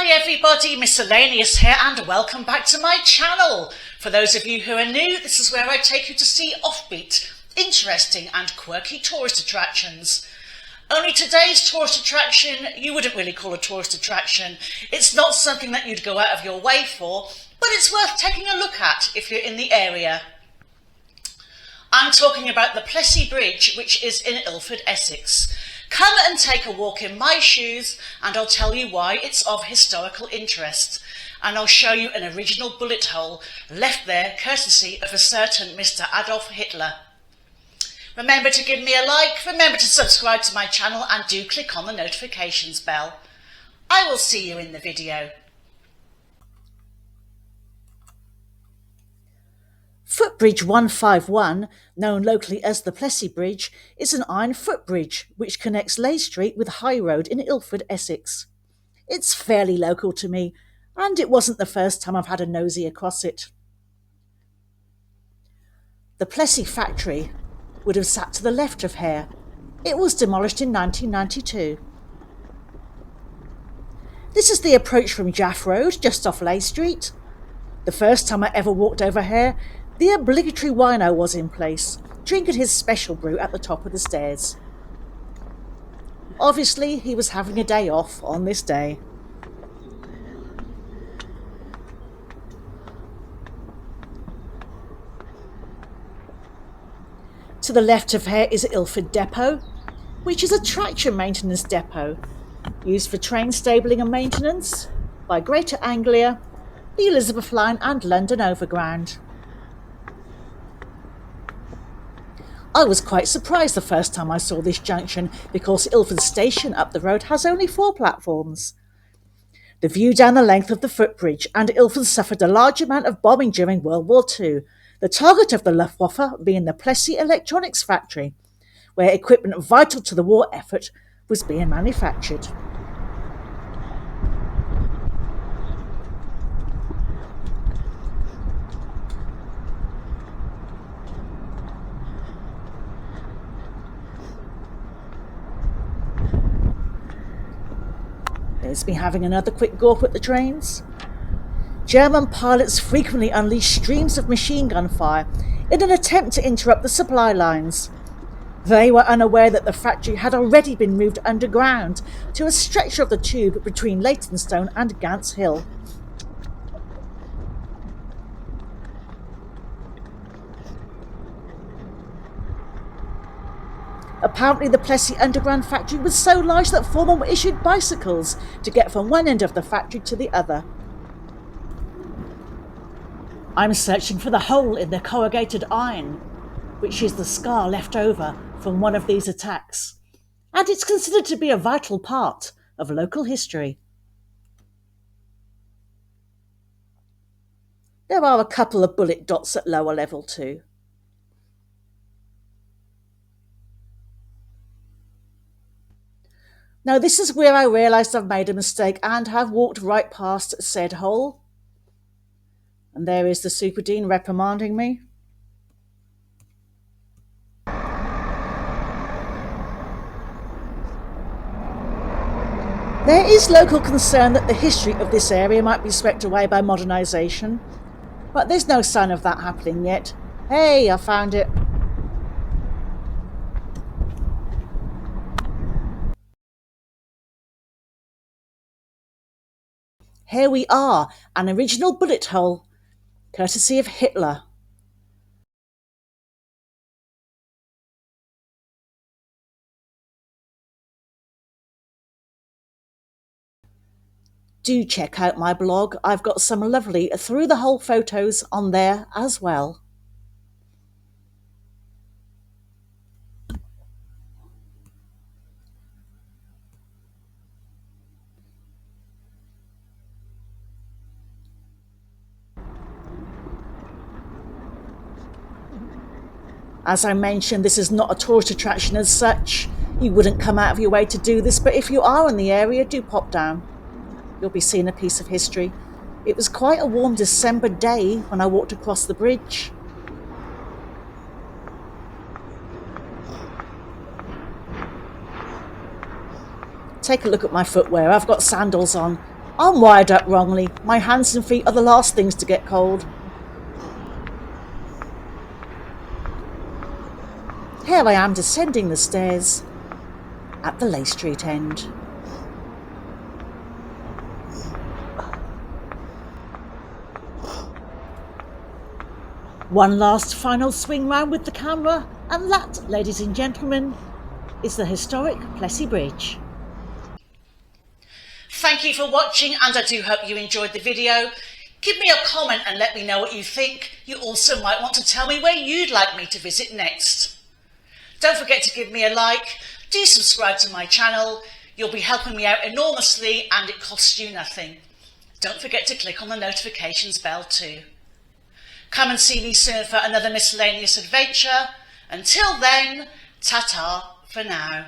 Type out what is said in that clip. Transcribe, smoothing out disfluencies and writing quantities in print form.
Hi everybody, Miscellaneous here and welcome back to my channel. For those of you who are new, this is where I take you to see offbeat, interesting and quirky tourist attractions. Only today's tourist attraction you wouldn't really call a tourist attraction. It's not something that you'd go out of your way for, but it's worth taking a look at if you're in the area. I'm talking about the Plessey Bridge, which is in Ilford, Essex. Come and take a walk in my shoes and I'll tell you why it's of historical interest. And I'll show you an original bullet hole left there courtesy of a certain Mr. Adolf Hitler. Remember to give me a like, remember to subscribe to my channel and do click on the notifications bell. I will see you in the video. Footbridge 151, known locally as the Plessey Bridge, is an iron footbridge which connects Leigh Street with High Road in Ilford, Essex. It's fairly local to me, and it wasn't the first time I've had a nosy across it. The Plessey factory would have sat to the left of here. It was demolished in 1992. This is the approach from Jaff Road, just off Leigh Street. The first time I ever walked over here, the obligatory wino was in place, drinking his special brew at the top of the stairs. Obviously, he was having a day off on this day. To the left of here is Ilford Depot, which is a traction maintenance depot, used for train stabling and maintenance by Greater Anglia, the Elizabeth Line and London Overground. I was quite surprised the first time I saw this junction because Ilford Station up the road has only 4 platforms. The view down the length of the footbridge, and Ilford suffered a large amount of bombing during World War II, the target of the luftwaffe being the Plessey electronics factory, where equipment vital to the war effort was being manufactured. There's me having another quick gawp at the trains. German pilots frequently unleashed streams of machine gun fire in an attempt to interrupt the supply lines. They were unaware that the factory had already been moved underground to a stretch of the tube between Leytonstone and Gants Hill. Apparently the Plessey Underground factory was so large that foremen were issued bicycles to get from one end of the factory to the other. I'm searching for the hole in the corrugated iron, which is the scar left over from one of these attacks, and it's considered to be a vital part of local history. There are a couple of bullet dots at lower level too. Now this is where I realised I've made a mistake and have walked right past said hole. And there is the Super Dean reprimanding me. There is local concern that the history of this area might be swept away by modernisation, but there's no sign of that happening yet. Hey, I found it. Here we are, an original bullet hole, courtesy of Hitler. Do check out my blog, I've got some lovely through the hole photos on there as well. As I mentioned, this is not a tourist attraction as such. You wouldn't come out of your way to do this, but if you are in the area, do pop down. You'll be seeing a piece of history. It was quite a warm December day when I walked across the bridge. Take a look at my footwear. I've got sandals on. I'm wired up wrongly. My hands and feet are the last things to get cold. Here I am descending the stairs at the Leigh Street end. One last final swing round with the camera, and that, ladies and gentlemen, is the historic Plessey Bridge. Thank you for watching, and I do hope you enjoyed the video. Give me a comment and let me know what you think. You also might want to tell me where you'd like me to visit next. Don't forget to give me a like. Do subscribe to my channel. You'll be helping me out enormously and it costs you nothing. Don't forget to click on the notifications bell too. Come and see me soon for another miscellaneous adventure. Until then, ta-ta for now.